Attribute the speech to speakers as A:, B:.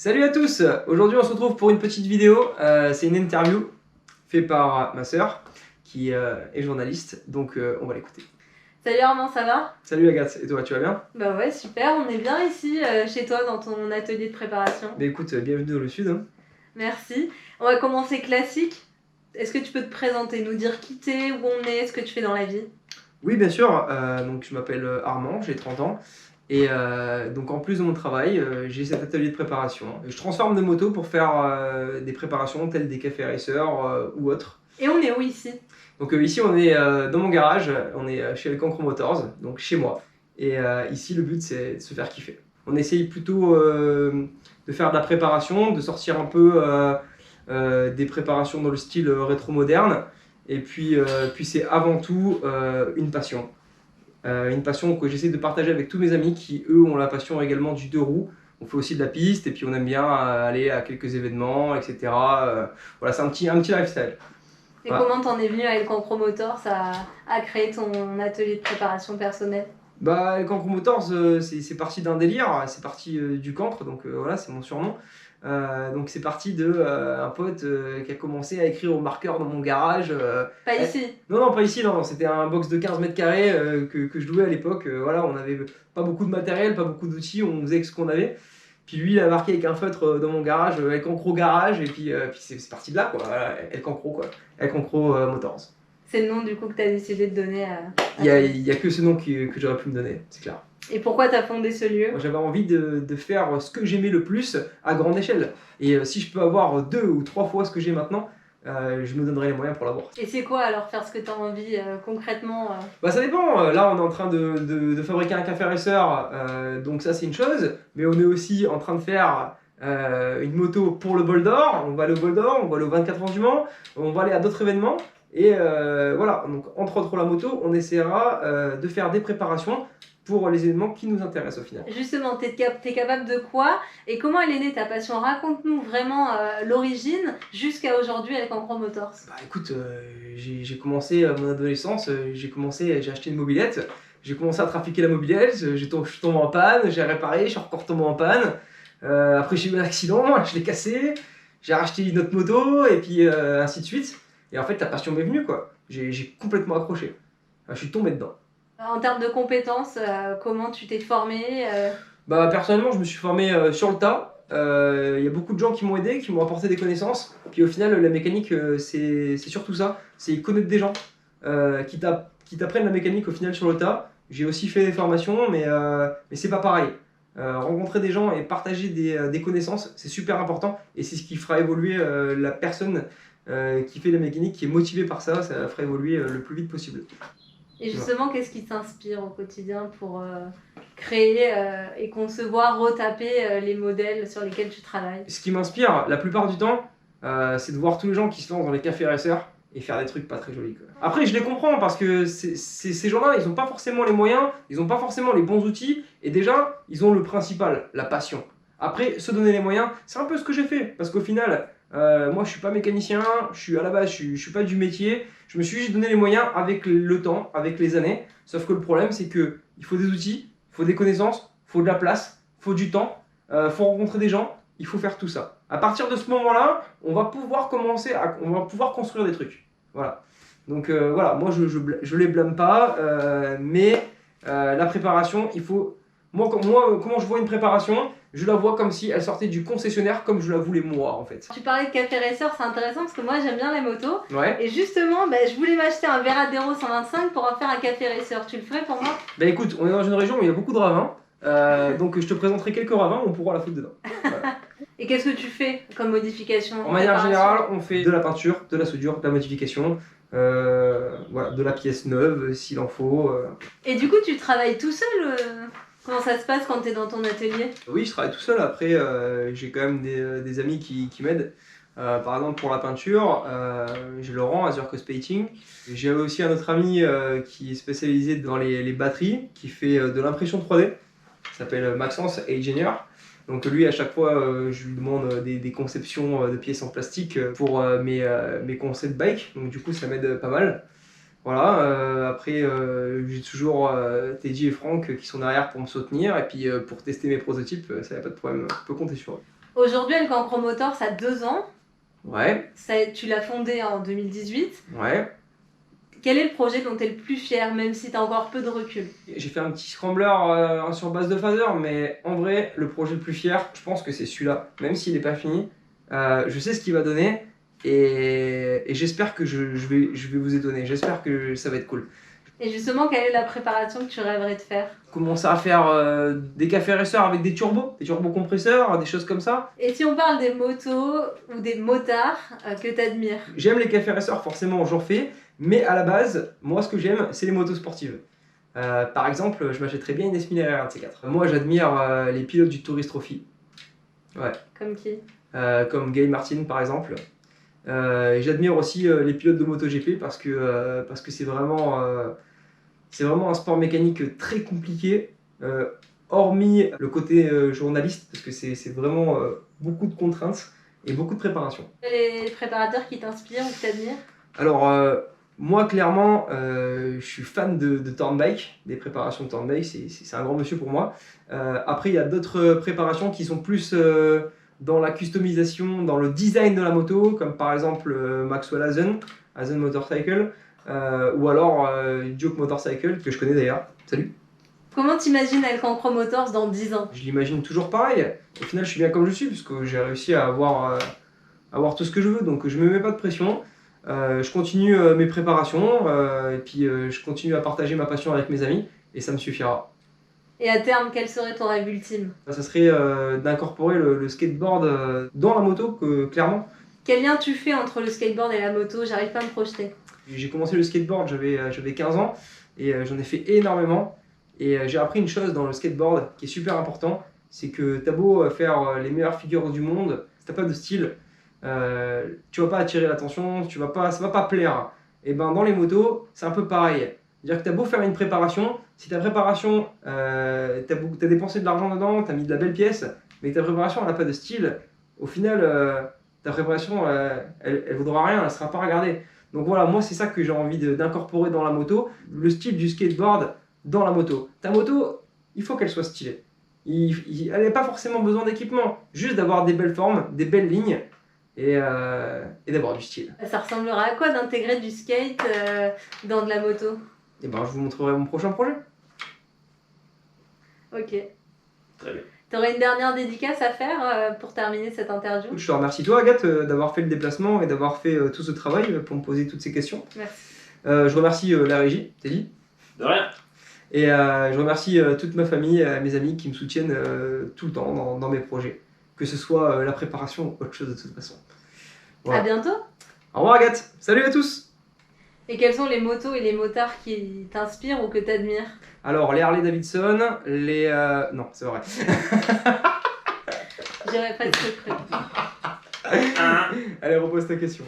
A: Salut à tous! Aujourd'hui on se retrouve pour une petite vidéo, c'est une interview faite par ma sœur qui est journaliste, donc on va l'écouter.
B: Salut Armand, ça va?
A: Salut Agathe, et toi tu vas bien?
B: Bah ouais, super, on est bien ici chez toi dans ton atelier de préparation.
A: Bah écoute, bienvenue dans le sud. Hein.
B: Merci. On va commencer classique. Est-ce que tu peux te présenter, nous dire qui t'es, où on est, ce que tu fais dans la vie?
A: Oui bien sûr, donc je m'appelle Armand, j'ai 30 ans. Et donc en plus de mon travail, j'ai cet atelier de préparation. Je transforme des motos pour faire des préparations telles des cafés racers ou autres.
B: Et on est où ici?
A: Donc ici on est dans mon garage, on est chez Elcancro Motors, donc chez moi. Et ici le but c'est de se faire kiffer. On essaye plutôt de faire de la préparation, de sortir un peu des préparations dans le style rétro-moderne. Et puis c'est avant tout une passion. Une passion que j'essaie de partager avec tous mes amis qui eux ont la passion également du deux roues. On fait aussi de la piste et puis on aime bien aller à quelques événements, etc. Voilà, c'est un petit lifestyle.
B: Et
A: Voilà.
B: comment t'en es venu à Elcancro Motors à créer ton atelier de préparation personnelle?
A: Bah, le Cancro Motors, c'est parti d'un délire, c'est parti du cancre, donc voilà, c'est mon surnom. Donc c'est parti de un pote qui a commencé à écrire au marqueur dans mon garage.
B: Pas ici?
A: Non, pas ici, non, c'était un box de 15 mètres carrés que je louais à l'époque. Voilà, on n'avait pas beaucoup de matériel, pas beaucoup d'outils, on faisait ce qu'on avait. Puis lui, il a marqué avec un feutre dans mon garage, El Cancro Garage, et puis c'est parti de là, quoi. Voilà, El Cancro, quoi. El Cancro Motors.
B: C'est le nom du coup que t'as décidé de donner à
A: Il y a que ce nom que j'aurais pu me donner, c'est clair.
B: Et pourquoi t'as fondé ce lieu?
A: J'avais envie de faire ce que j'aimais le plus à grande échelle. Et si je peux avoir 2 ou 3 fois ce que j'ai maintenant, je me donnerai les moyens pour l'avoir.
B: Et c'est quoi alors faire ce que t'as envie concrètement?
A: Bah ça dépend, là on est en train de fabriquer un café racer, donc ça c'est une chose, mais on est aussi en train de faire une moto pour le Bol d'Or, on va aller au Bol d'Or, on va aller au 24 heures du Mans, on va aller à d'autres événements, et voilà, donc entre autres la moto, on essaiera de faire des préparations pour les événements qui nous intéressent au final.
B: Justement, t'es capable de quoi? Et comment elle est née ta passion? Raconte-nous vraiment l'origine jusqu'à aujourd'hui avec Elcancro Motors.
A: Bah écoute, j'ai commencé mon adolescence, j'ai acheté une mobilette, j'ai commencé à trafiquer la mobilette, je suis tombé en panne, j'ai réparé, je suis encore tombé en panne. Après j'ai eu un accident, je l'ai cassé, j'ai racheté une autre moto, et puis ainsi de suite. Et en fait la passion m'est venue quoi, j'ai complètement accroché. Je suis tombé dedans.
B: En termes de compétences, comment tu t'es formé?
A: Bah personnellement je me suis formé sur le tas. Il y a beaucoup de gens qui m'ont aidé, qui m'ont apporté des connaissances. Puis au final la mécanique c'est surtout ça, c'est connaître des gens qui t'apprennent la mécanique au final sur le tas. J'ai aussi fait des formations mais c'est pas pareil. Rencontrer des gens et partager des connaissances c'est super important et c'est ce qui fera évoluer la personne qui fait la mécanique, qui est motivée par ça, ça la fera évoluer le plus vite possible.
B: Et justement, qu'est-ce qui t'inspire au quotidien pour créer et concevoir, retaper les modèles sur lesquels tu travailles?
A: Ce qui m'inspire la plupart du temps, c'est de voir tous les gens qui se lancent dans les cafés racers et faire des trucs pas très jolis. Quoi. Après, je les comprends parce que ces gens-là, ils n'ont pas forcément les moyens, ils n'ont pas forcément les bons outils, et déjà, ils ont le principal, la passion. Après, se donner les moyens, c'est un peu ce que j'ai fait, parce qu'au final, moi je suis pas mécanicien, à la base je suis pas du métier, je me suis juste donné les moyens avec le temps, avec les années, sauf que le problème c'est que il faut des outils, il faut des connaissances, il faut de la place, il faut du temps, il faut rencontrer des gens, il faut faire tout ça. À partir de ce moment-là, on va pouvoir construire des trucs. Voilà. Donc voilà, moi je les blâme pas, mais la préparation, il faut... Moi, comment je vois une préparation, je la vois comme si elle sortait du concessionnaire, comme je la voulais moi en fait.
B: Tu parlais de café racer, c'est intéressant parce que moi j'aime bien les motos.
A: Ouais.
B: Et justement, je voulais m'acheter un Veradero 125 pour en faire un café racer. Tu le ferais pour moi?
A: Bah écoute, on est dans une région où il y a beaucoup de ravins, donc je te présenterai quelques ravins, on pourra la foutre dedans. Voilà.
B: Et qu'est-ce que tu fais comme modification?
A: En manière générale, on fait de la peinture, de la soudure, de la modification, voilà, de la pièce neuve s'il en faut.
B: Et du coup, tu travailles tout seul? Comment ça se passe quand tu es dans ton atelier?
A: Oui, je travaille tout seul. Après, j'ai quand même des amis qui m'aident. Par exemple, pour la peinture, j'ai Laurent, Azure Coast Painting. J'ai aussi un autre ami qui est spécialisé dans les batteries, qui fait de l'impression 3D. Il s'appelle Maxence Engineer. Donc lui, à chaque fois, je lui demande des conceptions de pièces en plastique pour mes concepts bike. Donc du coup, ça m'aide pas mal. Voilà, après j'ai toujours Teddy et Franck qui sont derrière pour me soutenir et puis pour tester mes prototypes, ça n'a pas de problème, on peut compter sur eux.
B: Aujourd'hui, El Cancro Motors, ça a 2 ans.
A: Ouais,
B: Tu l'as fondé en 2018.
A: ouais.
B: Quel est le projet dont tu es le plus fier, même si tu as encore peu de recul?
A: J'ai fait un petit scrambler sur base de phaser, mais en vrai, le projet le plus fier, je pense que c'est celui-là. Même s'il n'est pas fini, je sais ce qu'il va donner et j'espère que je vais vous étonner. J'espère que ça va être cool.
B: Et justement, quelle est la préparation que tu rêverais de faire?
A: Commencer à faire des cafés racers avec des turbocompresseurs, des choses comme ça.
B: Et si on parle des motos ou des motards que tu admires?
A: J'aime les cafés racers, forcément, j'en fais, mais à la base, moi, ce que j'aime, c'est les motos sportives. Par exemple, je m'achèterais bien une S1000 RR1 de C4. Moi, j'admire les pilotes du Tourist Trophy. Ouais.
B: Comme qui?
A: Comme Gail Martin, par exemple. Et j'admire aussi les pilotes de MotoGP parce que c'est vraiment un sport mécanique très compliqué, hormis le côté journaliste, parce que c'est vraiment beaucoup de contraintes et beaucoup de préparation.
B: Les préparateurs qui t'inspirent ou que tu admires?
A: Alors, moi, clairement, je suis fan de Turnbike, des préparations de Turnbike, c'est un grand monsieur pour moi. Après, il y a d'autres préparations qui sont plus dans la customisation, dans le design de la moto, comme par exemple Maxwell Hazen Motorcycle, ou alors Duke Motorcycle, que je connais d'ailleurs. Salut!
B: Comment t'imagines El Cancro Motors dans 10 ans?
A: Je l'imagine toujours pareil. Au final, je suis bien comme je suis, puisque j'ai réussi à avoir tout ce que je veux, donc je me mets pas de pression. Je continue mes préparations, et puis je continue à partager ma passion avec mes amis, et ça me suffira.
B: Et à terme, quel serait ton rêve ultime?
A: Ça serait d'incorporer le skateboard dans la moto, clairement.
B: Quel lien tu fais entre le skateboard et la moto? J'arrive pas à me projeter.
A: J'ai commencé le skateboard, j'avais 15 ans, et j'en ai fait énormément. Et j'ai appris une chose dans le skateboard qui est super important, c'est que t'as beau faire les meilleures figures du monde, si t'as pas de style, tu vas pas attirer l'attention, ça va pas plaire. Et ben dans les motos, c'est un peu pareil. C'est-à-dire que t'as beau faire une préparation, si ta préparation, t'as dépensé de l'argent dedans, t'as mis de la belle pièce, mais que ta préparation elle n'a pas de style, au final, ta préparation, elle vaudra rien, elle sera pas regardée. Donc voilà, moi c'est ça que j'ai envie d'incorporer dans la moto, le style du skateboard dans la moto. Ta moto, il faut qu'elle soit stylée. Elle n'a pas forcément besoin d'équipement, juste d'avoir des belles formes, des belles lignes et d'avoir du style.
B: Ça ressemblera à quoi d'intégrer du skate dans de la moto?
A: Et ben je vous montrerai mon prochain projet.
B: Ok.
A: Très bien.
B: T'aurais une dernière dédicace à faire pour terminer cette interview?
A: Je te remercie toi Agathe d'avoir fait le déplacement et d'avoir fait tout ce travail pour me poser toutes ces questions.
B: Merci.
A: Je remercie la régie, Teddy.
C: De rien.
A: Et je remercie toute ma famille, mes amis qui me soutiennent tout le temps dans mes projets. Que ce soit la préparation ou autre chose de toute façon. Voilà.
B: À bientôt.
A: Au revoir Agathe, salut à tous.
B: Et quelles sont les motos et les motards qui t'inspirent ou que t'admires?
A: Alors les Harley Davidson, les... Non, c'est vrai.
B: J'irais presque près.
A: Allez, repose ta question.